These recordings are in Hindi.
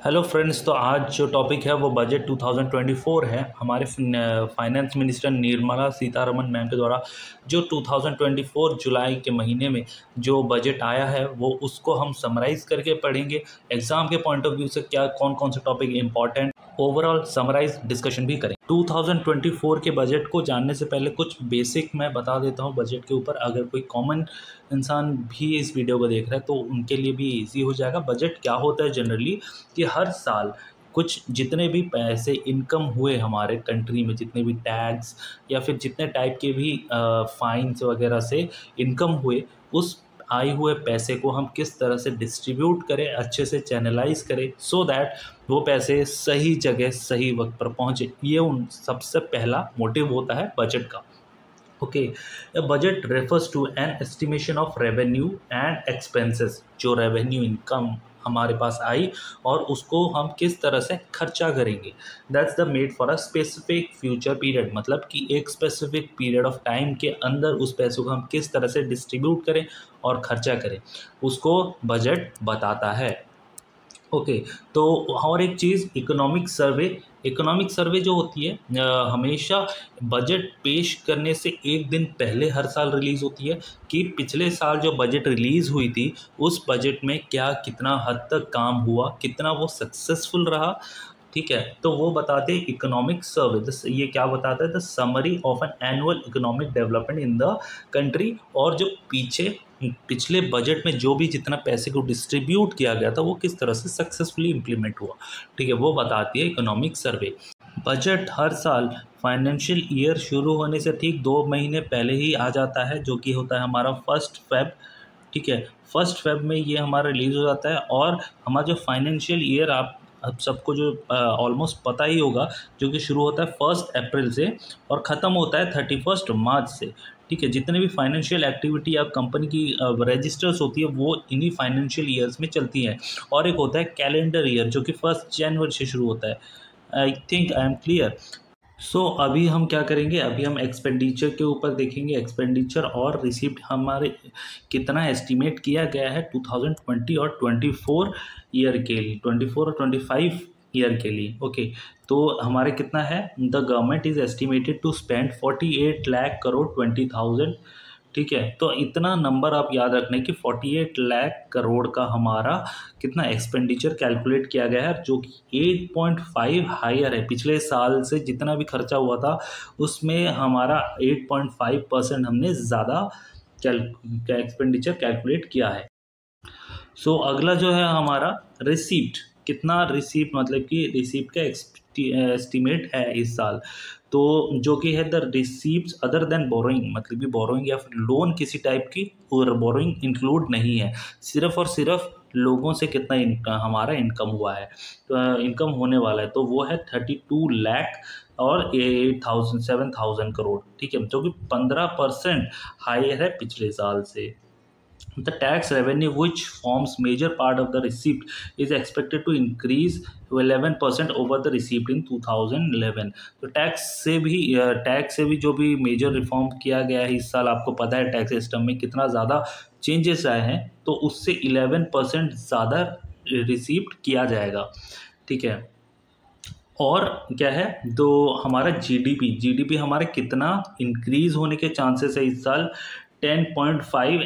Hello friends. तो आज जो टॉपिक है वो बजट 2024 है। हमारे finance minister Nirmala Sitharaman ma'am के द्वारा जो 2024 जुलाई के महीने में जो बजट आया है वो उसको हम समराइज़ करके पढ़ेंगे। एग्ज़ाम के पॉइंट ऑफ व्यू से क्या कौन कौन से topic important, overall summarise discussion भी करें। 2024 के बजट को जानने से पहले कुछ बेसिक मैं बता देता हूँ बजट के ऊपर। अगर कोई कॉमन इंसान भी इस वीडियो को देख रहा है तो उनके लिए भी इजी हो जाएगा। बजट क्या होता है जनरली कि हर साल कुछ जितने भी पैसे इनकम हुए हमारे कंट्री में, जितने भी टैक्स या फिर जितने टाइप के भी फाइन्स वगैरह से इनकम हुए, उस आए हुए पैसे को हम किस तरह से डिस्ट्रीब्यूट करें, अच्छे से चैनलाइज करें सो दैट वो पैसे सही जगह सही वक्त पर पहुँचे। ये उन सबसे पहला मोटिव होता है बजट का। Okay, budget refers to an estimation of revenue and expenses. जो रेवेन्यू इनकम हमारे पास आई और उसको हम किस तरह से खर्चा करेंगे, that's the made for a specific future period. मतलब कि एक स्पेसिफिक पीरियड ऑफ टाइम के अंदर उस पैसों को हम किस तरह से डिस्ट्रीब्यूट करें और खर्चा करें, उसको बजट बताता है। ओके, तो और एक चीज़ इकोनॉमिक सर्वे जो होती है हमेशा बजट पेश करने से एक दिन पहले हर साल रिलीज़ होती है कि पिछले साल जो बजट रिलीज़ हुई थी उस बजट में क्या कितना हद तक काम हुआ, कितना वो सक्सेसफुल रहा। ठीक है, तो वो बताते हैं इकोनॉमिक सर्वे। ये क्या बताता है? The summary of an annual economic development in the country. और जो पिछले बजट में जो भी जितना पैसे को डिस्ट्रीब्यूट किया गया था वो किस तरह से सक्सेसफुली इम्प्लीमेंट हुआ, ठीक है, वो बताती है इकोनॉमिक सर्वे। बजट हर साल फाइनेंशियल ईयर शुरू होने से ठीक 2 महीने पहले ही आ जाता है, जो कि होता है हमारा 1 फ़रवरी। ठीक है, 1 फ़रवरी में ये हमारा रिलीज़ हो जाता है। और हमारा जो फाइनेंशियल ईयर आप सबको जो ऑलमोस्ट पता ही होगा, जो कि शुरू होता है 1 अप्रैल से और ख़त्म होता है 31 मार्च से। ठीक है, जितने भी फाइनेंशियल एक्टिविटी या कंपनी की रजिस्टर्स होती है वो इन्हीं फाइनेंशियल ईयर्स में चलती हैं। और एक होता है कैलेंडर ईयर जो कि 1 जनवरी से शुरू होता है। I think I am clear. So अभी हम क्या करेंगे, अभी हम एक्सपेंडिचर के ऊपर देखेंगे। एक्सपेंडिचर और रिसीप्ट हमारे कितना एस्टिमेट किया गया है 2020 और 24 ईयर के लिए, 24 और 25 ईयर के लिए। ओके, तो हमारे कितना है, the government is estimated to spend 48 lakh crore 20,000। ठीक है, तो इतना नंबर आप याद रखने कि 48 लाख करोड़ का हमारा कितना एक्सपेंडिचर कैलकुलेट किया गया है, जो कि 8.5 हायर है। पिछले साल से जितना भी खर्चा हुआ था उसमें हमारा 8.5% हमने ज़्यादा एक्सपेंडिचर कैलकुलेट किया है। सो अगला जो है हमारा रिसीप्ट, कितना रिसीप्ट, मतलब कि रिसीप्ट का एस्टिमेट है इस साल। तो जो कि है the receipts other than borrowing, मतलब कि बोरोइंग या फिर लोन किसी टाइप की और बोरोइंग इंक्लूड नहीं है, सिर्फ और सिर्फ लोगों से कितना हमारा इनकम हुआ है, तो इनकम होने वाला है, तो वो है 32 लाख और 7,000 करोड़। ठीक है, जो कि 15% हायर है पिछले साल से। The tax revenue, which forms major part of the receipt, is expected to increase 11% over the receipt in 2011। तो टैक्स से भी जो भी मेजर रिफॉर्म किया गया है इस साल, आपको पता है टैक्स सिस्टम में कितना ज़्यादा चेंजेस आए हैं, तो उससे 11% ज़्यादा रिसीप्ट किया जाएगा। ठीक है, और क्या है, तो हमारा जीडीपी हमारा कितना इंक्रीज होने के चांसेस है इस साल, 10.5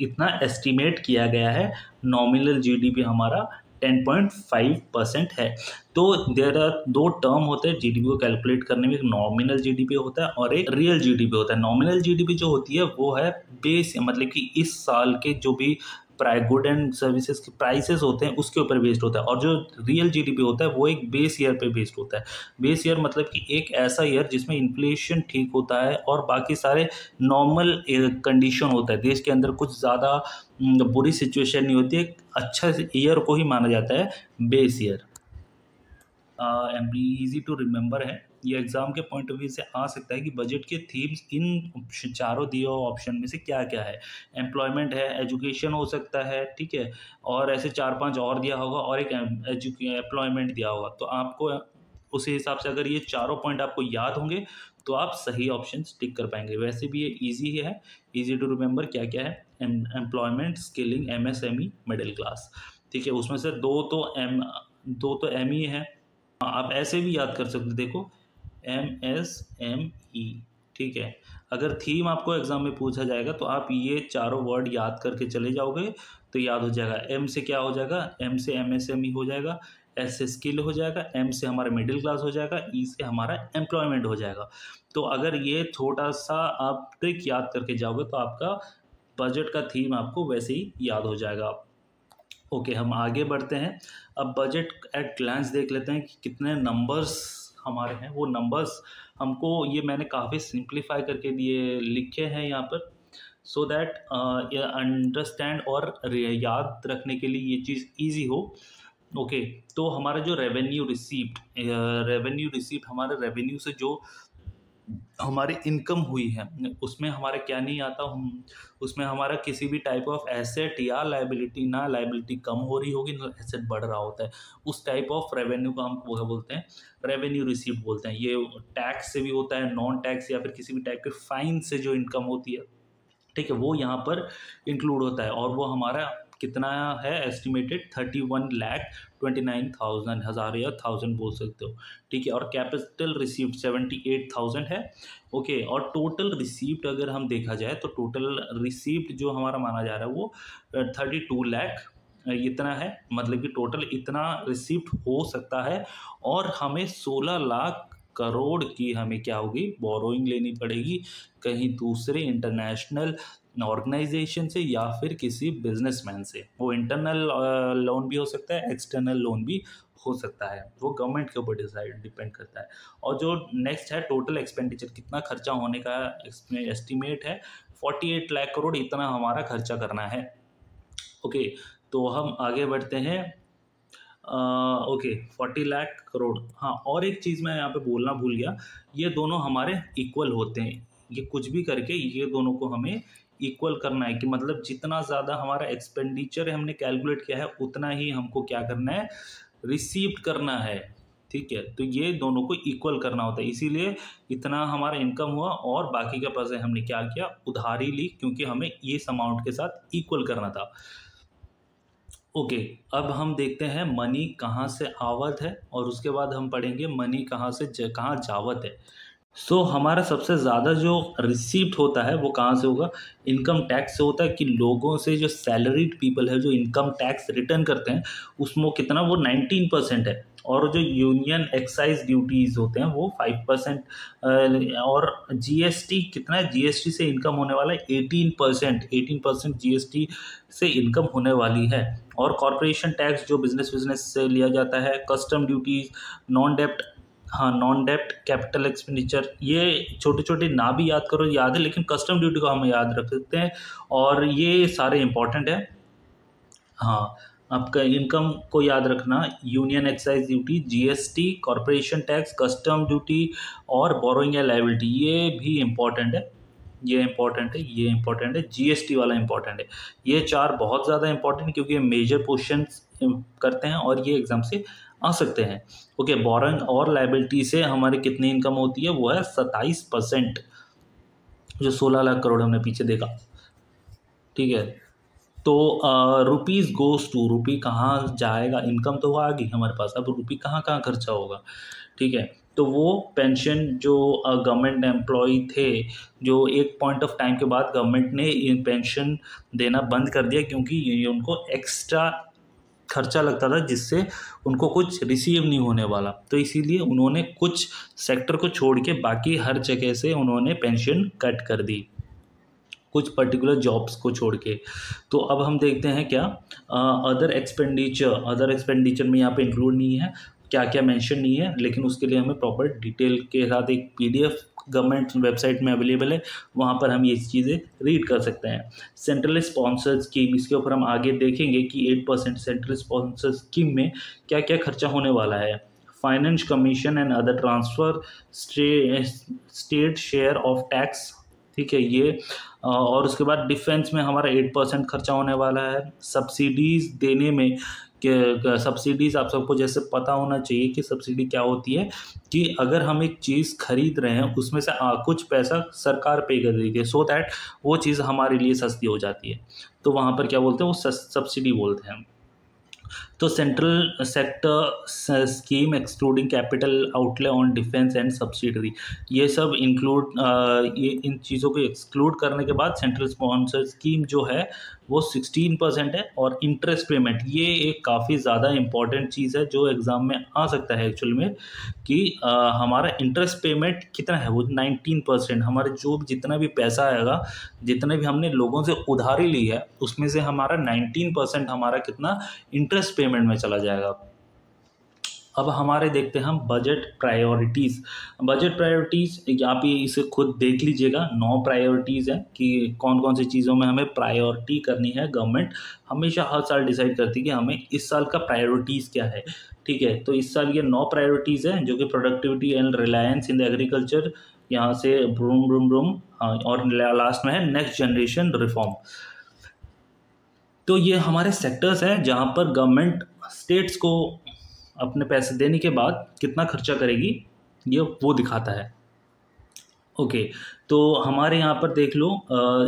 इतना एस्टिमेट किया गया है। नॉमिनल जीडीपी हमारा 10.5% है। तो देयर आर दो टर्म होते हैं जीडीपी को कैलकुलेट करने में, एक नॉमिनल जीडीपी होता है और एक रियल जीडीपी होता है। नॉमिनल जीडीपी जो होती है वो है बेस, मतलब कि इस साल के जो भी गुड एंड सर्विसेज के प्राइसेस होते हैं उसके ऊपर बेस्ड होता है। और जो रियल जीडीपी होता है वो एक बेस ईयर पे बेस्ड होता है। बेस ईयर मतलब कि एक ऐसा ईयर जिसमें इन्फ्लेशन ठीक होता है और बाकी सारे नॉर्मल कंडीशन होता है, देश के अंदर कुछ ज़्यादा बुरी सिचुएशन नहीं होती है। अच्छा ईयर को ही माना जाता है base year. Easy to remember है, ये एग्जाम के पॉइंट ऑफ व्यू से आ सकता है कि बजट के थीम्स इन चारों दिए हुए ऑप्शन में से क्या क्या है। एम्प्लॉयमेंट है, एजुकेशन हो सकता है, ठीक है, और ऐसे 4-5 और दिया होगा और एक एम्प्लॉयमेंट दिया होगा। तो आपको उसी हिसाब से अगर ये चारों पॉइंट आपको याद होंगे तो आप सही ऑप्शन टिक कर पाएंगे। वैसे भी ये ईजी है, ईजी टू रिमेंबर। क्या क्या है, employment, skilling, MSME, middle class. ठीक है, उसमें से दो तो दो तो एम ई है, आप ऐसे भी याद कर सकते, देखो MSME, ठीक है। अगर थीम आपको एग्जाम में पूछा जाएगा तो आप ये चारों वर्ड याद करके चले जाओगे तो याद हो जाएगा। एम से क्या हो जाएगा, एम से MSME हो जाएगा, एस से स्किल हो जाएगा, एम से हमारा मिडिल क्लास हो जाएगा, ई से हमारा एम्प्लॉयमेंट हो जाएगा। तो अगर ये छोटा सा आप ट्रिक याद करके जाओगे तो आपका बजट का थीम आपको वैसे ही याद हो जाएगा। ओके, हम आगे बढ़ते हैं। अब बजट एट ग्लांस देख लेते हैं कि कितने नंबर्स हमारे हैं। वो नंबर्स हमको, ये मैंने काफ़ी सिंप्लीफाई करके दिए लिखे हैं यहाँ पर, सो दैट अंडरस्टैंड और याद रखने के लिए ये चीज़ इजी हो। ओके, तो हमारा जो रेवेन्यू रिसीप्ट हमारे रेवेन्यू से जो हमारी इनकम हुई है उसमें हमारा क्या नहीं आता, हम उसमें हमारा किसी भी टाइप ऑफ एसेट या लाइबिलिटी, ना लाइबिलिटी कम हो रही होगी ना एसेट बढ़ रहा होता है, उस टाइप ऑफ रेवेन्यू को हम वो बोलते हैं रेवेन्यू रिसीप्ट बोलते हैं। ये टैक्स से भी होता है, नॉन टैक्स या फिर किसी भी टाइप के फाइन से जो इनकम होती है, ठीक है, वो यहाँ पर इंक्लूड होता है। और वो हमारा कितना है एस्टिमेटेड 31,29,000, हज़ार या 1000 बोल सकते हो, ठीक है। और कैपिटल रिसीप्ट 78,000 है। ओके, और टोटल रिसीप्ट अगर हम देखा जाए तो टोटल रिसीप्ट जो हमारा माना जा रहा है वो 32 लाख इतना है, मतलब कि टोटल इतना रिसीप्ट हो सकता है। और हमें 16 लाख करोड़ की हमें क्या होगी, बोरोइंग लेनी पड़ेगी कहीं दूसरे इंटरनेशनल ऑर्गेनाइजेशन से या फिर किसी बिजनेसमैन से। वो इंटरनल लोन भी हो सकता है, एक्सटर्नल लोन भी हो सकता है, वो गवर्नमेंट के ऊपर डिपेंड करता है। और जो नेक्स्ट है टोटल एक्सपेंडिचर, कितना खर्चा होने का इसमें एस्टिमेट है 48 लाख करोड़, इतना हमारा खर्चा करना है। ओके, तो हम आगे बढ़ते हैं। ओके, 40 लाख करोड़। हाँ, और एक चीज़ मैं यहाँ पे बोलना भूल गया, ये दोनों हमारे इक्वल होते हैं। ये कुछ भी करके ये दोनों को हमें इक्वल करना है, कि मतलब जितना ज़्यादा हमारा एक्सपेंडिचर हमने कैलकुलेट किया है उतना ही हमको क्या करना है, रिसीव करना है, ठीक है। तो ये दोनों को इक्वल करना होता है, इसीलिए इतना हमारा इनकम हुआ और बाकी के पैसे हमने क्या किया, उधारी ली, क्योंकि हमें इस अमाउंट के साथ इक्वल करना था। ओके, अब हम देखते हैं मनी कहाँ से आवत है और उसके बाद हम पढ़ेंगे मनी कहाँ से कहाँ जावत है। हमारा सबसे ज़्यादा जो रिसीप्ट होता है वो कहाँ से होगा, इनकम टैक्स से होता है, कि लोगों से जो सैलरीड पीपल है जो इनकम टैक्स रिटर्न करते हैं उसमें कितना, वो 19% है। और जो यूनियन एक्साइज ड्यूटीज़ होते हैं वो 5%। और जीएसटी कितना है, जीएसटी से इनकम होने वाला है 18% जीएसटी से इनकम होने वाली है। और कॉरपोरेशन टैक्स जो बिजनेस से लिया जाता है, कस्टम ड्यूटीज़, नॉन डेप्ट, हाँ नॉन डेप्ट कैपिटल एक्सपेंडिचर, ये छोटे छोटे ना भी याद करो, याद है, लेकिन कस्टम ड्यूटी को हम याद रख सकते हैं और ये सारे इंपॉर्टेंट है। हाँ, आपका इनकम को याद रखना, union excise duty, GST, corporation tax, custom duty और बोरोइंग या लायबिलिटी, ये भी इम्पॉर्टेंट है, ये इंपॉर्टेंट है, ये इंपॉर्टेंट है, जीएसटी वाला इंपॉर्टेंट है। ये चार बहुत ज़्यादा इंपॉर्टेंट, क्योंकि ये मेजर क्वेश्चन करते हैं और ये एग्जाम से आ सकते हैं। ओके, बोरोइंग और लायबिलिटी से हमारी कितनी इनकम होती है, वो है 27%, जो 16 लाख करोड़ हमने पीछे देखा, ठीक है। तो रुपीज़ गोज़ टू, रुपी कहाँ जाएगा, इनकम तो आ गई हमारे पास, अब रुपी कहाँ कहाँ खर्चा होगा, ठीक है। तो वो पेंशन जो गवर्नमेंट एम्प्लॉय थे, जो एक पॉइंट ऑफ टाइम के बाद गवर्नमेंट ने पेंशन देना बंद कर दिया, क्योंकि ये उनको एक्स्ट्रा खर्चा लगता था जिससे उनको कुछ रिसीव नहीं होने वाला, तो इसीलिए उन्होंने कुछ सेक्टर को छोड़ के बाकी हर जगह से उन्होंने पेंशन कट कर दी, कुछ पर्टिकुलर जॉब्स को छोड़ के। तो अब हम देखते हैं क्या अदर एक्सपेंडिचर में यहाँ पे इंक्लूड नहीं है, क्या क्या मेंशन नहीं है, लेकिन उसके लिए हमें प्रॉपर डिटेल के साथ एक पीडीएफ गवर्नमेंट वेबसाइट में अवेलेबल है, वहाँ पर हम ये चीज़ें रीड कर सकते हैं। सेंट्रल स्पॉन्सर्ड स्कीम, इसके ऊपर हम आगे देखेंगे कि 8% सेंट्रल स्पॉन्सर्ड स्कीम में क्या क्या खर्चा होने वाला है। Finance commission and other transfer, state share of tax, ठीक है, ये। और उसके बाद डिफेंस में हमारा 8% खर्चा होने वाला है। सब्सिडीज़ देने में, सब्सिडीज़ आप सबको जैसे पता होना चाहिए कि सब्सिडी क्या होती है, कि अगर हम एक चीज़ खरीद रहे हैं उसमें से कुछ पैसा सरकार पे कर देती है, सो दैट वो चीज़ हमारे लिए सस्ती हो जाती है, तो वहाँ पर क्या बोलते हैं, वो सब्सिडी बोलते हैं। तो central sector scheme excluding capital outlay on defence and subsidiary, ये सब इंक्लूड ये इन चीज़ों को एक्सक्लूड करने के बाद सेंट्रल स्पॉन्सर स्कीम जो है वो 16% है। और इंटरेस्ट पेमेंट, ये एक काफ़ी ज़्यादा इंपॉर्टेंट चीज़ है जो एग्ज़ाम में आ सकता है एक्चुअल में, कि हमारा इंटरेस्ट पेमेंट कितना है, वो 19%। हमारे जो जितना भी पैसा आएगा, जितने भी हमने लोगों से उधारी ली है, उसमें से हमारा 19% हमारा कितना इंटरेस्ट पेमेंट में चला जाएगा। अब हमारे देखते हैं हम बजट प्रायोरिटीज़। बजट प्रायोरिटीज़ आप ये इसे खुद देख लीजिएगा, 9 प्रायोरिटीज़ हैं कि कौन कौन सी चीज़ों में हमें प्रायोरिटी करनी है। गवर्नमेंट हमेशा हर साल डिसाइड करती है कि हमें इस साल का प्रायोरिटीज़ क्या है, ठीक है। तो इस साल ये 9 प्रायोरिटीज़ हैं, जो कि productivity and Reliance in the agriculture, यहाँ से ब्रूम ब्रूम ब्रूम, और लास्ट में है नेक्स्ट जनरेशन रिफॉर्म। तो ये हमारे सेक्टर्स हैं जहाँ पर गवर्नमेंट स्टेट्स को अपने पैसे देने के बाद कितना खर्चा करेगी, ये वो दिखाता है। ओके, तो हमारे यहाँ पर देख लो,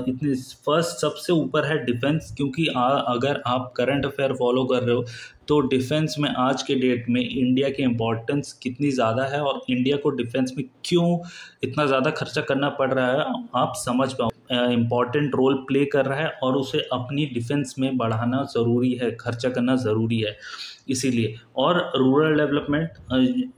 इतने फर्स्ट सबसे ऊपर है डिफेंस, क्योंकि अगर आप करंट अफेयर फॉलो कर रहे हो तो डिफेंस में आज के डेट में इंडिया की इम्पोर्टेंस कितनी ज़्यादा है और इंडिया को डिफेंस में क्यों इतना ज़्यादा खर्चा करना पड़ रहा है, आप समझ पाओ। इम्पॉर्टेंट रोल प्ले कर रहा है और उसे अपनी डिफेंस में बढ़ाना ज़रूरी है, खर्चा करना ज़रूरी है इसीलिए। और रूरल डेवलपमेंट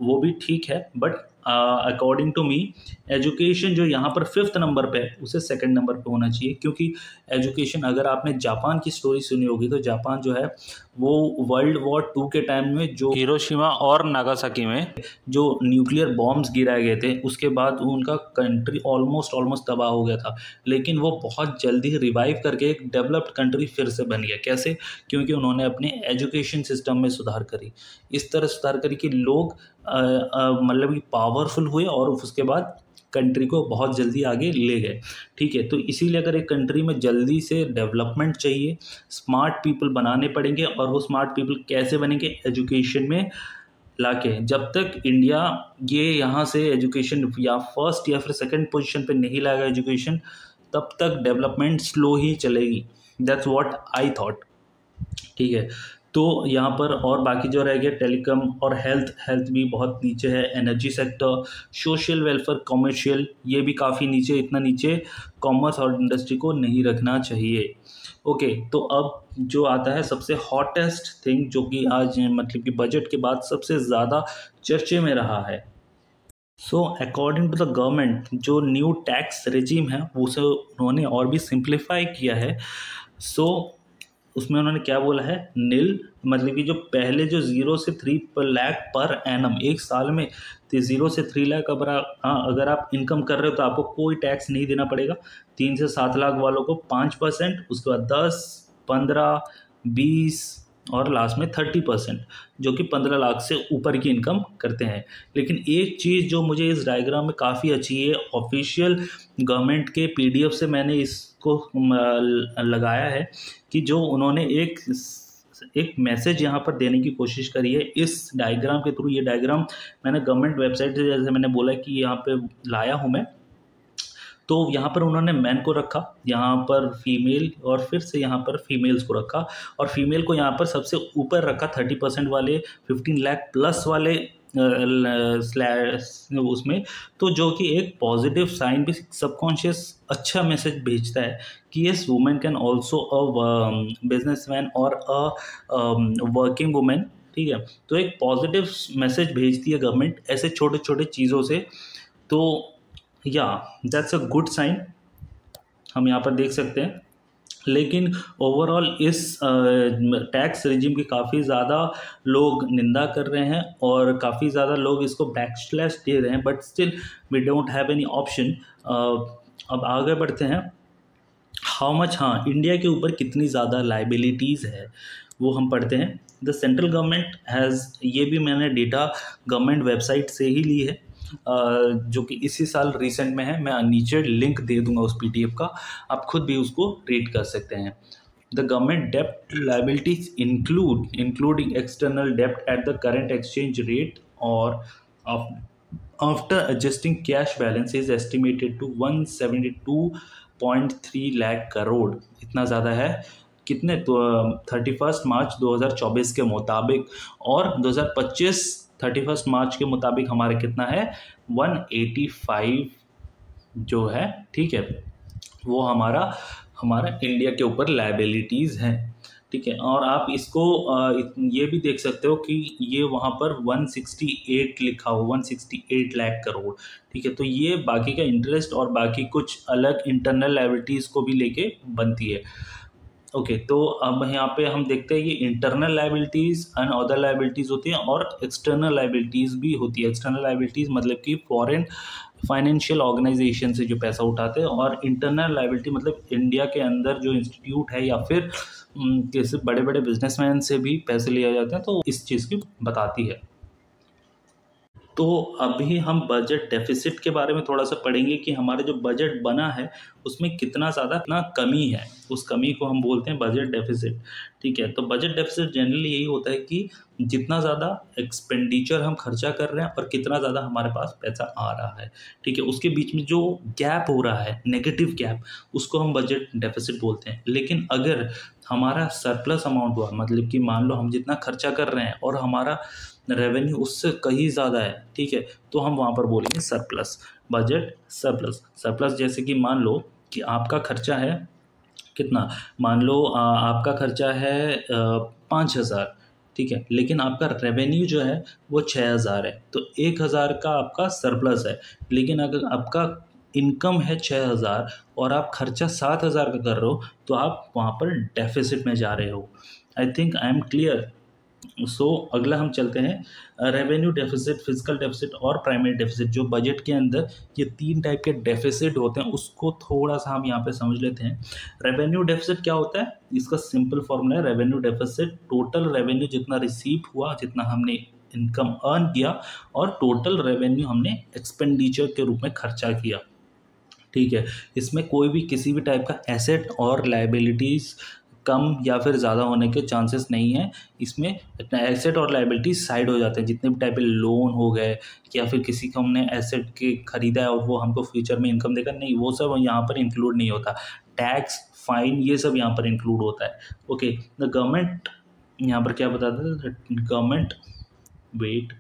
वो भी ठीक है, but according to me education जो यहाँ पर 5th नंबर पे है उसे 2nd नंबर पे होना चाहिए, क्योंकि एजुकेशन, अगर आपने जापान की स्टोरी सुनी होगी तो जापान जो है वो वर्ल्ड वॉर 2 के टाइम में जो हिरोशिमा और नागासाकी में जो न्यूक्लियर बॉम्ब्स गिराए गए थे, उसके बाद उनका कंट्री ऑलमोस्ट तबाह हो गया था, लेकिन वो बहुत जल्दी रिवाइव करके एक डेवलप्ड कंट्री फिर से बन गया। कैसे? क्योंकि उन्होंने अपने एजुकेशन सिस्टम में सुधार करी, इस तरह सुधार करी कि लोग मतलब कि पावरफुल हुए और उसके बाद कंट्री को बहुत जल्दी आगे ले गए, ठीक है। तो इसीलिए अगर एक कंट्री में जल्दी से डेवलपमेंट चाहिए, स्मार्ट पीपल बनाने पड़ेंगे, और वो स्मार्ट पीपल कैसे बनेंगे? एजुकेशन में लाके। जब तक इंडिया ये यहाँ से एजुकेशन या फर्स्ट या फिर 2nd पोजीशन पे नहीं लाएगा एजुकेशन, तब तक डेवलपमेंट स्लो ही चलेगी। दैट्स व्हाट आई थॉट, ठीक है। तो यहाँ पर और बाकी जो रह गया टेलीकॉम और हेल्थ भी बहुत नीचे है। Energy sector, social welfare, commercial, ये भी काफ़ी नीचे, इतना नीचे कॉमर्स और इंडस्ट्री को नहीं रखना चाहिए। ओके, तो अब जो आता है सबसे हॉटेस्ट थिंग, जो कि आज मतलब कि बजट के बाद सबसे ज़्यादा चर्चे में रहा है। So according to the government जो न्यू टैक्स रेजिम है उसे उन्होंने और भी सिंप्लीफाई किया है। सो उसमें उन्होंने क्या बोला है, नील, मतलब कि जो पहले जो 0 से 3 लाख पर एनम, एक साल में 0 से 3 लाख अगर आप इनकम कर रहे हो तो आपको कोई टैक्स नहीं देना पड़ेगा। 3 से 7 लाख वालों को 5%, उसके बाद 10, 15, 20 और लास्ट में 30%, जो कि 15 लाख से ऊपर की इनकम करते हैं। लेकिन एक चीज़ जो मुझे इस डायग्राम में काफ़ी अच्छी है, ऑफिशियल गवर्नमेंट के PDF से मैंने इसको लगाया है, कि जो उन्होंने एक मैसेज यहाँ पर देने की कोशिश करी है इस डायग्राम के थ्रू। ये डायग्राम मैंने गवर्नमेंट वेबसाइट से, जैसे मैंने बोला कि यहाँ पे लाया हूँ मैं, तो यहाँ पर उन्होंने मैन को रखा, यहाँ पर फीमेल, और फिर से यहाँ पर फीमेल्स को रखा, और फीमेल को यहाँ पर सबसे ऊपर रखा 30% वाले 15 लाख प्लस वाले उसमें। तो जो कि एक पॉजिटिव साइन भी, सबकॉन्शियस अच्छा मैसेज भेजता है कि yes, women can also a businessman और अ वर्किंग वुमेन, ठीक है। तो एक पॉजिटिव मैसेज भेजती है गवर्नमेंट ऐसे छोटे छोटे चीज़ों से। तो या दैट्स अ गुड साइन, हम यहाँ पर देख सकते हैं। लेकिन ओवरऑल इस टैक्स रिजिम की काफ़ी ज़्यादा लोग निंदा कर रहे हैं और काफ़ी ज़्यादा लोग इसको बैकस्लैश दे रहे हैं, but still we don't have any option. अब आगे बढ़ते हैं। हाउ मच, हाँ, इंडिया के ऊपर कितनी ज़्यादा लाइबिलिटीज़ है वो हम पढ़ते हैं। द सेंट्रल गवर्नमेंट हैज़, ये भी मैंने डेटा गवर्नमेंट वेबसाइट से ही ली है, जो कि इसी साल रिसेंट में है। मैं नीचे लिंक दे दूंगा उस PDF का, आप खुद भी उसको रीड कर सकते हैं। The government dept liabilities including external dept at the current exchange rate और after adjusting cash balance is estimated to 172.3 lakh crore. इतना ज़्यादा है कितने, तो 31 मार्च 2024 के मुताबिक, और 2025 31 मार्च के मुताबिक हमारे कितना है 185 जो है, ठीक है, वो हमारा हमारा इंडिया के ऊपर लायबिलिटीज़ हैं, ठीक है। और आप इसको ये भी देख सकते हो कि ये वहाँ पर 168 लिखा हो, 168 लाख करोड़, ठीक है। तो ये बाकी का इंटरेस्ट और बाकी कुछ अलग इंटरनल लायबिलिटीज़ को भी लेके बनती है। ओके, तो अब यहाँ पे हम देखते हैं कि internal liabilities and other liabilities होती हैं और एक्सटर्नल लायबिलिटीज़ भी होती है। एक्सटर्नल लायबिलिटीज़ मतलब कि फॉरेन फाइनेंशियल ऑर्गेनाइजेशन से जो पैसा उठाते हैं, और इंटरनल लायबिलिटी मतलब इंडिया के अंदर जो इंस्टीट्यूट है या फिर जैसे बड़े बड़े बिजनेसमैन से भी पैसे लिए जाते हैं, तो इस चीज़ की बताती है। तो अभी हम बजट डेफिसिट के बारे में थोड़ा सा पढ़ेंगे कि हमारा जो बजट बना है उसमें कितना ज़्यादा कितना कमी है, उस कमी को हम बोलते हैं बजट डेफिसिट, ठीक है। तो बजट डेफिसिट जनरली यही होता है कि जितना ज़्यादा एक्सपेंडिचर हम खर्चा कर रहे हैं और कितना ज़्यादा हमारे पास पैसा आ रहा है, ठीक है, उसके बीच में जो गैप हो रहा है, नेगेटिव गैप, उसको हम बजट डेफिसिट बोलते हैं। लेकिन अगर हमारा सरप्लस अमाउंट हुआ, मतलब कि मान लो हम जितना खर्चा कर रहे हैं और हमारा रेवेन्यू उससे कहीं ज़्यादा है, ठीक है, तो हम वहाँ पर बोलेंगे सरप्लस, बजट सरप्लस। सरप्लस जैसे कि मान लो कि आपका खर्चा है कितना, मान लो आपका खर्चा है 5,000, ठीक है, लेकिन आपका रेवेन्यू जो है वो 6,000 है, तो 1,000 का आपका सरप्लस है। लेकिन अगर आपका इनकम है 6,000 और आप खर्चा 7,000 का कर रहे हो, तो आप वहाँ पर डेफिसिट में जा रहे हो। I think I am clear. So अगला हम चलते हैं रेवेन्यू डेफिसिट, फिजिकल डेफिसिट और प्राइमरी डेफिसिट। जो बजट के अंदर ये 3 टाइप के डेफिसिट होते हैं उसको थोड़ा सा हम यहाँ पे समझ लेते हैं। रेवेन्यू डेफिसिट क्या होता है, इसका सिंपल फॉर्मूला है रेवेन्यू डेफिसिट, टोटल रेवेन्यू जितना रिसीव हुआ, जितना हमने इनकम अर्न किया, और टोटल रेवेन्यू हमने एक्सपेंडिचर के रूप में खर्चा किया, ठीक है। इसमें कोई भी किसी भी टाइप का एसेट और लायबिलिटीज़ कम या फिर ज़्यादा होने के चांसेस नहीं है। इसमें एसेट और लायबिलिटी साइड हो जाते हैं, जितने भी टाइप के लोन हो गए या फिर किसी को हमने एसेट के खरीदा है और वो हमको फ्यूचर में इनकम देगा, नहीं, वो सब यहाँ पर इंक्लूड नहीं होता। टैक्स, फाइन, ये सब यहाँ पर इंक्लूड होता है। ओके, द गवर्नमेंट यहाँ पर क्या बताते हैं, government wait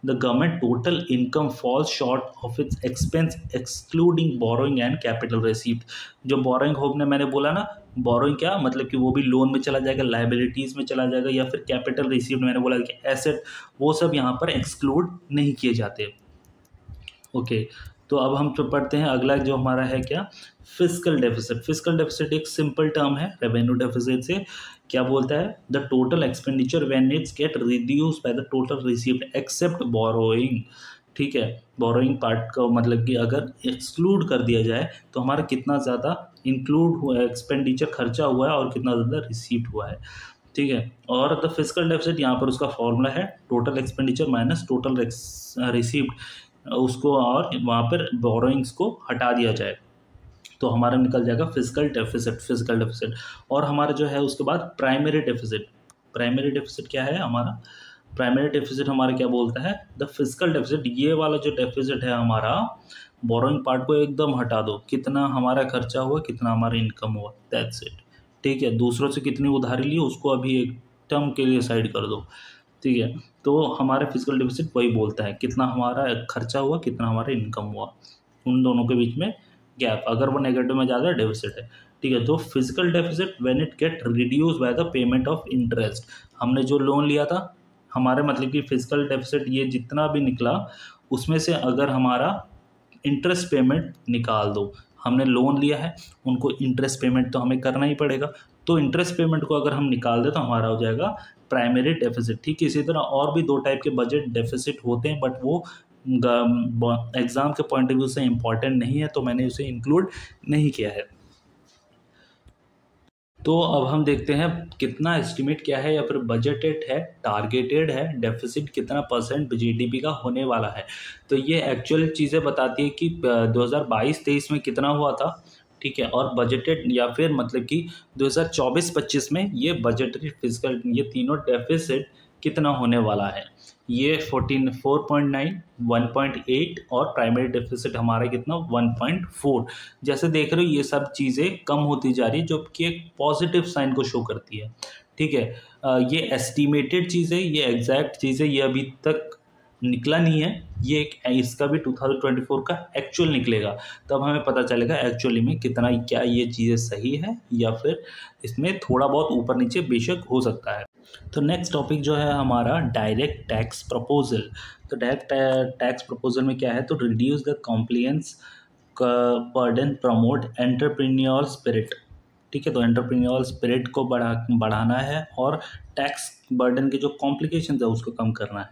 the government total income falls short of its expense excluding borrowing and capital receipt। जो borrowing होने मैंने बोला ना, borrowing क्या मतलब कि वो भी लोन में चला जाएगा, लाइबिलिटीज़ में चला जाएगा, या फिर कैपिटल रिसीव्ड मैंने बोला कि एसेट, वो सब यहाँ पर एक्सक्लूड नहीं किए जाते। ओके, तो अब हम तो पढ़ते हैं अगला जो हमारा है क्या, फिजिकल डेफिसिट। फिजिकल डेफिसिट एक सिंपल टर्म है रेवेन्यू डेफिसिट से। क्या बोलता है, the total expenditure when it's get reduce by the total received accept borrowing, ठीक है। बोरोइंग पार्ट का मतलब कि अगर एक्सक्लूड कर दिया जाए तो हमारा कितना ज़्यादा इंक्लूड हुआ है, एक्सपेंडिचर खर्चा हुआ है और कितना ज़्यादा रिसीव्ड हुआ है, ठीक है। और द फिजिकल डेफिसिट यहाँ पर उसका फॉर्मूला है total expenditure minus total received, उसको और वहाँ पर बोरोइंग्स को हटा दिया जाए तो हमारा निकल जाएगा फिजिकल डेफिसिट, फिजिकल डेफिसिट। और हमारा जो है उसके बाद प्राइमरी डेफिसिट। प्राइमरी डेफिसिट क्या है हमारा, प्राइमरी डेफिसिट हमारा क्या बोलता है, द फिजिकल डेफिसिट, ये वाला जो डेफिसिट है हमारा, बोरोइंग पार्ट को एकदम हटा दो, कितना हमारा खर्चा हुआ, कितना हमारा इनकम हुआ, दैट्स इट, ठीक है। दूसरों से कितनी उधारी ली उसको अभी एक टर्म के लिए साइड कर दो, ठीक है। तो हमारा फिजिकल डेफिसिट वही बोलता है कितना हमारा खर्चा हुआ, कितना हमारा इनकम हुआ, उन दोनों के बीच में गैप, अगर वो नेगेटिव में ज़्यादा डेफिसिट है, ठीक है। तो physical deficit when it get reduce by the payment of interest, हमने जो लोन लिया था, हमारे मतलब कि फिजिकल डेफिसिट ये जितना भी निकला उसमें से अगर हमारा इंटरेस्ट पेमेंट निकाल दो, हमने लोन लिया है, उनको इंटरेस्ट पेमेंट तो हमें करना ही पड़ेगा, तो इंटरेस्ट पेमेंट को अगर हम निकाल दें तो हमारा हो जाएगा प्राइमरी डेफिसिट, ठीक है। इसी तरह और भी 2 टाइप के बजट डेफिसिट होते हैं, बट वो एग्ज़ाम के पॉइंट ऑफ व्यू से इम्पॉर्टेंट नहीं है, तो मैंने उसे इंक्लूड नहीं किया है। तो अब हम देखते हैं कितना एस्टिमेट क्या है या फिर बजटेड है, टारगेटेड है, डेफिसिट कितना परसेंट जीडीपी का होने वाला है। तो ये एक्चुअल चीज़ें बताती है कि 2022-23 में कितना हुआ था, ठीक है, और बजटेड या फिर मतलब कि 2024-25 में ये बजटरी फिजिकल ये तीनों डेफिसिट कितना होने वाला है। ये 4.9, 1.8 और प्राइमरी डेफिसिट हमारा कितना 1.4। जैसे देख रहे हो ये सब चीज़ें कम होती जा रही है, जो कि एक पॉजिटिव साइन को शो करती है। ठीक है, ये एस्टिमेटेड चीज़ है, ये एग्जैक्ट चीज़ है, ये अभी तक निकला नहीं है। ये एक इसका भी 2024 का एक्चुअल निकलेगा, तब हमें पता चलेगा एक्चुअली में कितना, क्या ये चीज़ें सही है या फिर इसमें थोड़ा बहुत ऊपर नीचे बेशक हो सकता है। तो नेक्स्ट टॉपिक जो है हमारा डायरेक्ट टैक्स प्रपोजल। तो डायरेक्ट टैक्स प्रपोजल में क्या है, तो reduce the compliance burden, promote entrepreneur spirit. ठीक है, तो एंटरप्रेन्योर स्पिरिट को बढ़ाना है और टैक्स बर्डन के जो कॉम्प्लिकेशंस है उसको कम करना है।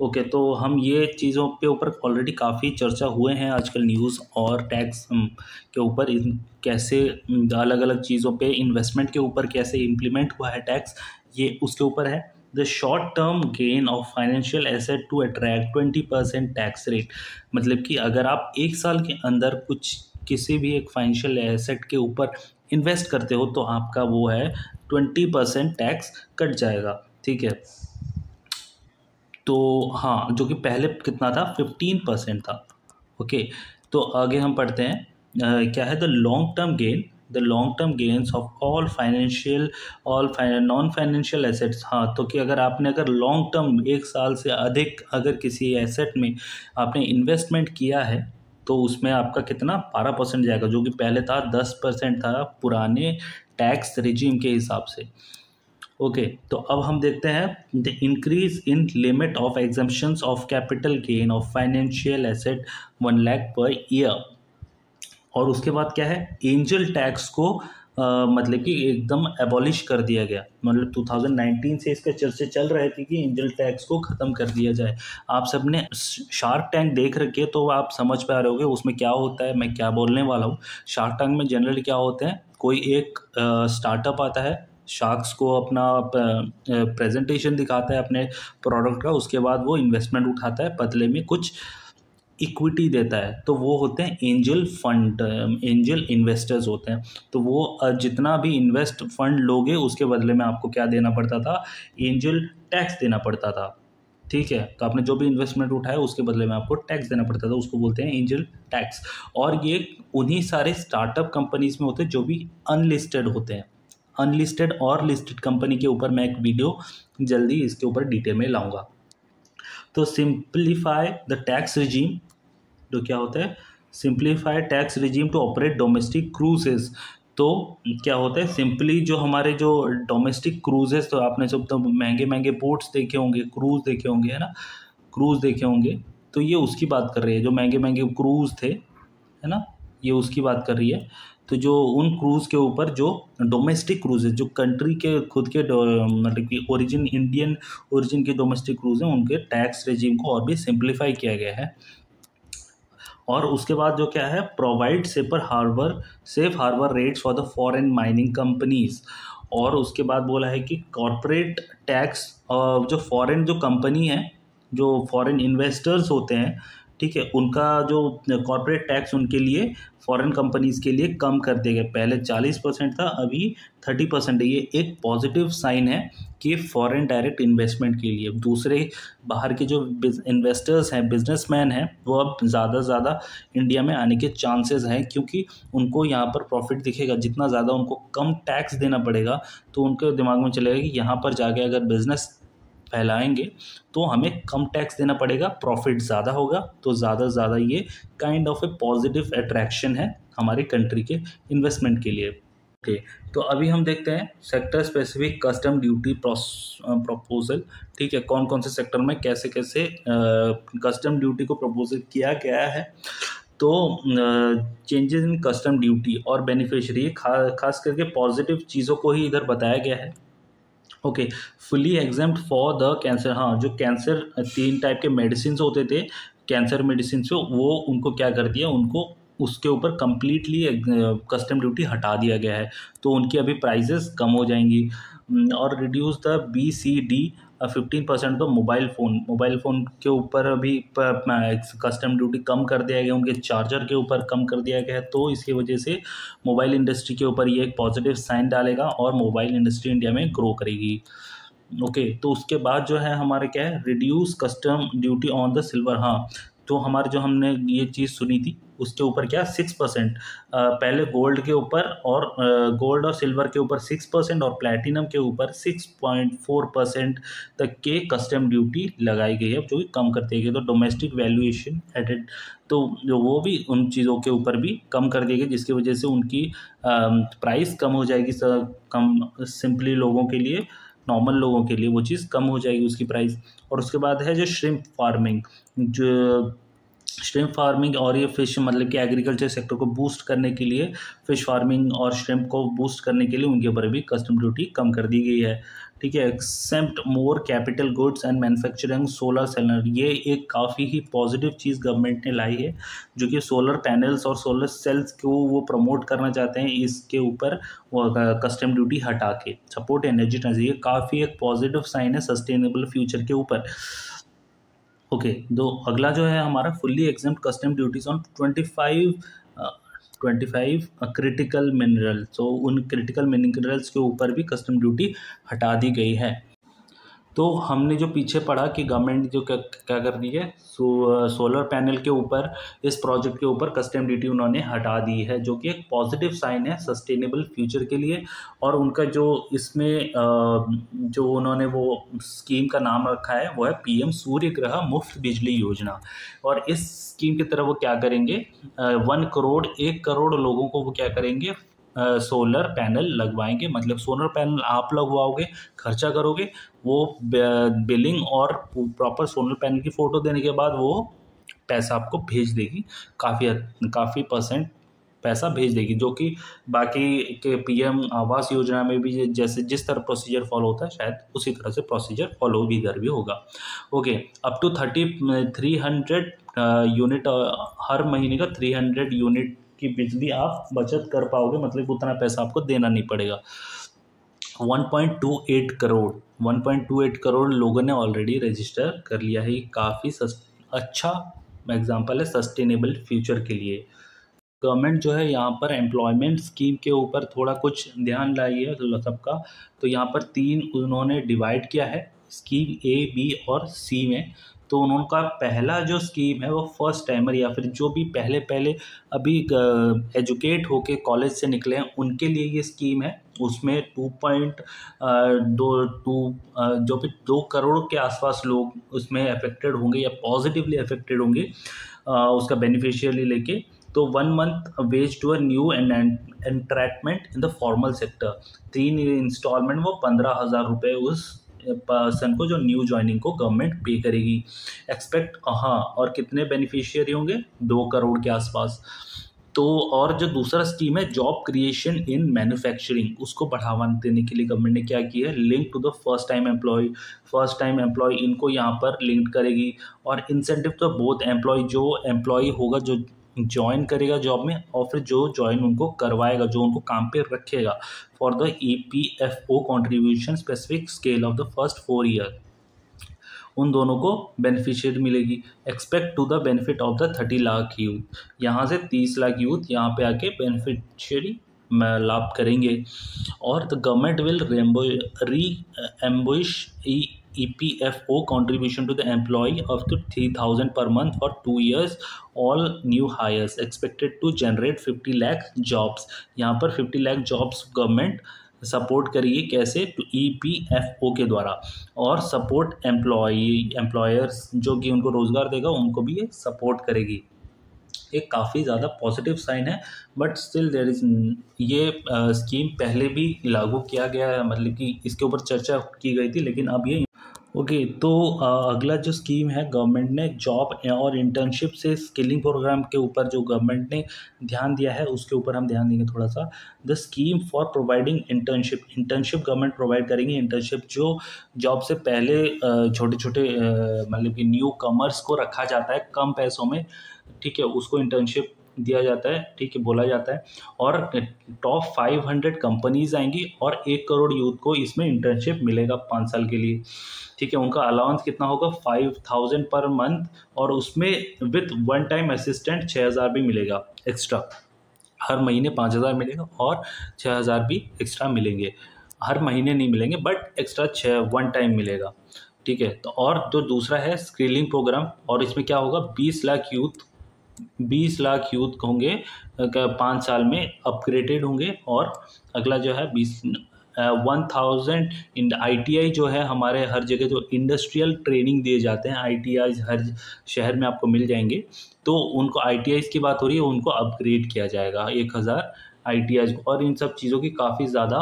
ओके, तो हम ये चीज़ों पे ऊपर ऑलरेडी काफ़ी चर्चा हुए हैं आजकल न्यूज़ और टैक्स के ऊपर, कैसे अलग अलग चीज़ों पे इन्वेस्टमेंट के ऊपर कैसे इम्प्लीमेंट हुआ है टैक्स, ये उसके ऊपर है। The short term gain of financial asset to attract 20% tax rate. मतलब कि अगर आप एक साल के अंदर कुछ किसी भी एक फाइनेंशियल एसेट के ऊपर इन्वेस्ट करते हो तो आपका वो है 20% टैक्स कट जाएगा। ठीक है, तो हाँ, जो कि पहले कितना था 15% था। ओके, तो आगे हम पढ़ते हैं क्या है, the long term gain, the long term gains of all non financial assets. हाँ, तो कि अगर आपने लॉन्ग टर्म एक साल से अधिक अगर किसी एसेट में आपने इन्वेस्टमेंट किया है तो उसमें आपका कितना 12% जाएगा, जो कि पहले था 10% था पुराने टैक्स रिजीम के हिसाब से। ओके, तो अब हम देखते हैं the increase in limit of exemptions of capital gain of financial asset 1 lakh per year. और उसके बाद क्या है, एंजल टैक्स को मतलब कि एकदम एबॉलिश कर दिया गया। मतलब 2019 से इसका चर्चे चल रहे थे कि एंजल टैक्स को ख़त्म कर दिया जाए। आप सबने शार्क टैंक देख रखे तो आप समझ पा रहे होगे उसमें क्या होता है, मैं क्या बोलने वाला हूँ। शार्क टैंक में जनरली क्या होते हैं, कोई एक स्टार्टअप आता है, शार्क्स को अपना प्रेजेंटेशन दिखाता है अपने प्रोडक्ट का, उसके बाद वो इन्वेस्टमेंट उठाता है, बदले में कुछ इक्विटी देता है, तो वो होते हैं एंजल फंड, एंजल इन्वेस्टर्स होते हैं। तो वो जितना भी इन्वेस्ट फंड लोगे उसके बदले में आपको क्या देना पड़ता था, एंजल टैक्स देना पड़ता था। ठीक है, तो आपने जो भी इन्वेस्टमेंट उठाया उसके बदले में आपको टैक्स देना पड़ता था, उसको बोलते हैं एंजल टैक्स। और ये उन्हीं सारे स्टार्टअप कंपनीज में होते हैं जो भी अनलिस्टेड होते हैं। अनलिस्टेड और लिस्टेड कंपनी के ऊपर मैं एक वीडियो जल्दी इसके ऊपर डिटेल में लाऊंगा। तो सिंप्लीफाई द टैक्स रिजीम, जो क्या होता है, simplify tax regime to operate domestic cruises. तो क्या होता है, सिंपली जो हमारे जो डोमेस्टिक क्रूजेस, तो आपने सब तो महंगे महंगे बोट्स देखे होंगे, क्रूज देखे होंगे, है ना, क्रूज देखे होंगे, तो ये उसकी बात कर रही है, जो महंगे महंगे क्रूज थे, है ना, ये उसकी बात कर रही है। तो जो उन क्रूज़ के ऊपर जो डोमेस्टिक क्रूज़ है, जो कंट्री के खुद के मतलब कि इंडियन ओरिजिन के डोमेस्टिक क्रूज़ हैं, उनके टैक्स रेजिम को और भी सिंप्लीफाई किया गया है। और उसके बाद जो क्या है, provide safe harbour rates for the foreign mining companies. और उसके बाद बोला है कि कॉरपोरेट टैक्स, जो फॉरेन जो कंपनी है, जो फॉरेन इन्वेस्टर्स होते हैं, ठीक है, उनका जो कॉरपोरेट टैक्स उनके लिए, फॉरेन कंपनीज़ के लिए कम कर दिया गया। पहले 40% था, अभी 30% है। ये एक पॉजिटिव साइन है कि फॉरेन डायरेक्ट इन्वेस्टमेंट के लिए दूसरे बाहर के जो इन्वेस्टर्स हैं, बिजनेसमैन हैं, वो अब ज़्यादा से ज़्यादा इंडिया में आने के चांसेस हैं, क्योंकि उनको यहाँ पर प्रॉफिट दिखेगा। जितना ज़्यादा उनको कम टैक्स देना पड़ेगा तो उनके दिमाग में चलेगा कि यहाँ पर जाके अगर बिज़नेस फैलाएंगे तो हमें कम टैक्स देना पड़ेगा, प्रॉफिट ज़्यादा होगा, तो ज़्यादा से ज़्यादा ये kind of A positive attraction है हमारी कंट्री के इन्वेस्टमेंट के लिए। ओके, तो अभी हम देखते हैं sector specific custom duty proposal. ठीक है, कौन कौन से सेक्टर में कैसे कैसे कस्टम ड्यूटी को प्रपोजल किया गया है। तो चेंजेस इन कस्टम ड्यूटी और बेनिफिशियरी, खास करके पॉजिटिव चीज़ों को ही इधर बताया गया है। Okay, fully exempt for the cancer. हाँ, जो कैंसर 3 टाइप के मेडिसिन होते थे, कैंसर मेडिसिन से, वो उनको क्या कर दिया, उनको उसके ऊपर कम्प्लीटली कस्टम ड्यूटी हटा दिया गया है, तो उनकी अभी प्राइजेस कम हो जाएंगी। और रिड्यूस द BCD 15%। तो मोबाइल फ़ोन के ऊपर अभी कस्टम ड्यूटी कम कर दिया गया, उनके चार्जर के ऊपर कम कर दिया गया है। तो इसकी वजह से मोबाइल इंडस्ट्री के ऊपर ये एक पॉजिटिव साइन डालेगा और मोबाइल इंडस्ट्री इंडिया में ग्रो करेगी। ओके, तो उसके बाद जो है हमारे क्या है, reduce custom duty on the silver. हाँ, तो हमारे जो हमने ये चीज़ सुनी थी उसके ऊपर क्या 6%, पहले गोल्ड के ऊपर और गोल्ड और सिल्वर के ऊपर 6% और प्लैटिनम के ऊपर 6.4% तक के कस्टम ड्यूटी लगाई गई है, जो कि कम कर दी गई। तो डोमेस्टिक वैल्यूएशन एडेड, तो जो वो भी उन चीज़ों के ऊपर भी कम कर दी गई, जिसकी वजह से उनकी प्राइस कम हो जाएगी, कम सिंपली लोगों के लिए, नॉर्मल लोगों के लिए वो चीज़ कम हो जाएगी उसकी प्राइस। और उसके बाद है जो श्रिम्प फार्मिंग, जो श्रिम्प फार्मिंग और ये फिश मतलब कि एग्रीकल्चर सेक्टर को बूस्ट करने के लिए, फिश फार्मिंग और श्रिम्प को बूस्ट करने के लिए उनके ऊपर भी कस्टम ड्यूटी कम कर दी गई है। ठीक है, except more capital goods and manufacturing solar seller, ये एक काफ़ी ही पॉजिटिव चीज़ गवर्नमेंट ने लाई है, जो कि सोलर पैनल्स और सोलर सेल्स को वो प्रमोट करना चाहते हैं, इसके ऊपर वो कस्टम ड्यूटी हटा के सपोर्ट एनर्जी ट्रांजिशन, ये काफ़ी एक पॉजिटिव साइन है सस्टेनेबल फ्यूचर के ऊपर। ओके, दो अगला जो है हमारा fully exempt custom duties on 25 critical mineral, तो उन क्रिटिकल मिनरल्स के ऊपर भी कस्टम ड्यूटी हटा दी गई है। तो हमने जो पीछे पढ़ा कि गवर्नमेंट जो क्या कर रही है, सोलर पैनल के ऊपर, इस प्रोजेक्ट के ऊपर कस्टम ड्यूटी उन्होंने हटा दी है, जो कि एक पॉजिटिव साइन है सस्टेनेबल फ्यूचर के लिए। और उनका जो इसमें जो उन्होंने वो स्कीम का नाम रखा है वो है पीएम सूर्य ग्रह मुफ्त बिजली योजना। और इस स्कीम की तरह वो क्या करेंगे, 1 करोड़ लोगों को वो क्या करेंगे, सोलर पैनल लगवाएंगे। मतलब सोलर पैनल आप लगवाओगे, खर्चा करोगे, वो बिलिंग और प्रॉपर सोलर पैनल की फ़ोटो देने के बाद वो पैसा आपको भेज देगी, काफ़ी परसेंट पैसा भेज देगी, जो कि बाकी के पीएम आवास योजना में भी जैसे जिस तरह प्रोसीजर फॉलो होता है, शायद उसी तरह से प्रोसीजर फॉलो भी इधर भी होगा। ओके, अप टू 300 यूनिट, हर महीने का 300 यूनिट की बिजली आप बचत कर पाओगे, मतलब उतना पैसा आपको देना नहीं पड़ेगा। 1.28 करोड़ लोगों ने ऑलरेडी रजिस्टर कर लिया है। ये काफ़ी अच्छा एग्जाम्पल है सस्टेनेबल फ्यूचर के लिए। गवर्नमेंट जो है यहाँ पर एम्प्लॉयमेंट स्कीम के ऊपर थोड़ा कुछ ध्यान लाई है सबका। तो यहाँ पर 3 उन्होंने डिवाइड किया है स्कीम A, B और C में। तो उनका पहला जो स्कीम है वो फर्स्ट टाइमर या फिर जो भी पहले अभी एजुकेट होके कॉलेज से निकले हैं उनके लिए ये स्कीम है। उसमें 2 करोड़ के आसपास लोग उसमें अफेक्टेड होंगे या पॉजिटिवली अफेक्टेड होंगे उसका बेनिफिशियरी लेके। तो 1 month wage to a new entrant in the formal sector, 3 installment वो 15,000 रुपये उस पर्सन को जो न्यू ज्वाइनिंग को गवर्नमेंट पे करेगी। एक्सपेक्ट, हाँ, और कितने बेनिफिशियरी होंगे, 2 करोड़ के आसपास। तो और जो दूसरा स्कीम है जॉब क्रिएशन इन मैन्युफैक्चरिंग, उसको बढ़ावा देने के लिए गवर्नमेंट ने क्या किया है, link to the first time employ इनको यहाँ पर लिंक करेगी। और इंसेंटिव तो बोथ एम्प्लॉय, जो एम्प्लॉय होगा जो ज्वाइन करेगा जॉब में, और फिर जो ज्वाइन उनको करवाएगा, जो उनको काम पे रखेगा, for the EPFO contribution specific scale of the first 4 year, उन दोनों को बेनिफिशियरी मिलेगी। Expect to the benefit of the 30 lakh youth, यहाँ से 30 लाख यूथ यहाँ पे आके बेनिफिशियरी लाभ करेंगे। और the government will reimburse EPFO contribution to the employee of to 3,000 per month for 2 years, all new hires expected to generate 50 lakh jobs। यहाँ पर 50 लाख जॉब्स गवर्नमेंट सपोर्ट करिए, कैसे, टू EPFO के द्वारा। और सपोर्ट एम्प्लॉयर्स जो कि उनको रोज़गार देगा उनको भी ये सपोर्ट करेगी। एक काफ़ी ज़्यादा पॉजिटिव साइन है, बट स्टिल देयर इज़, ये स्कीम पहले भी लागू किया गया है, मतलब कि इसके ऊपर चर्चा की गई थी, लेकिन अब ये ओके। तो अगला जो स्कीम है गवर्नमेंट ने जॉब और इंटर्नशिप से स्किलिंग प्रोग्राम के ऊपर जो गवर्नमेंट ने ध्यान दिया है उसके ऊपर हम ध्यान देंगे थोड़ा सा। The scheme for providing internship government provide करेंगे। इंटर्नशिप जो जॉब से पहले छोटे छोटे मतलब कि न्यू कमर्स को रखा जाता है कम पैसों में, ठीक है, उसको इंटर्नशिप दिया जाता है, ठीक है, बोला जाता है। और टॉप 500 कंपनीज आएंगी और 1 करोड़ यूथ को इसमें इंटर्नशिप मिलेगा 5 साल के लिए, ठीक है। उनका अलाउंस कितना होगा, 5,000 पर मंथ, और उसमें विथ 1 टाइम असिस्टेंट 6,000 भी मिलेगा एक्स्ट्रा। हर महीने 5,000 मिलेगा और 6,000 भी एक्स्ट्रा मिलेंगे। हर महीने नहीं मिलेंगे, बट एक्स्ट्रा 6 वन टाइम मिलेगा, ठीक है। तो और जो दूसरा है स्किलिंग प्रोग्राम, और इसमें क्या होगा, 20 लाख यूथ होंगे 5 साल में अपग्रेडेड होंगे। और अगला जो है 1000 इन ITI जो है हमारे हर जगह जो इंडस्ट्रियल ट्रेनिंग दिए जाते हैं, ITI हर शहर में आपको मिल जाएंगे। तो उनको ITI की बात हो रही है, उनको अपग्रेड किया जाएगा 1000 ITI को। और इन सब चीज़ों की काफ़ी ज़्यादा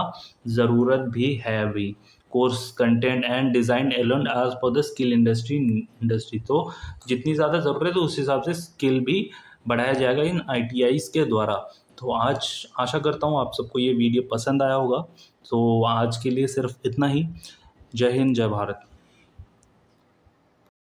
ज़रूरत भी है अभी। Course content and design alone as per the skill industry. तो जितनी ज़्यादा ज़रूरत है उस हिसाब से स्किल भी बढ़ाया जाएगा इन ITIs के द्वारा। तो आज आशा करता हूँ आप सबको ये वीडियो पसंद आया होगा। तो आज के लिए सिर्फ इतना ही। जय हिंद, जय भारत।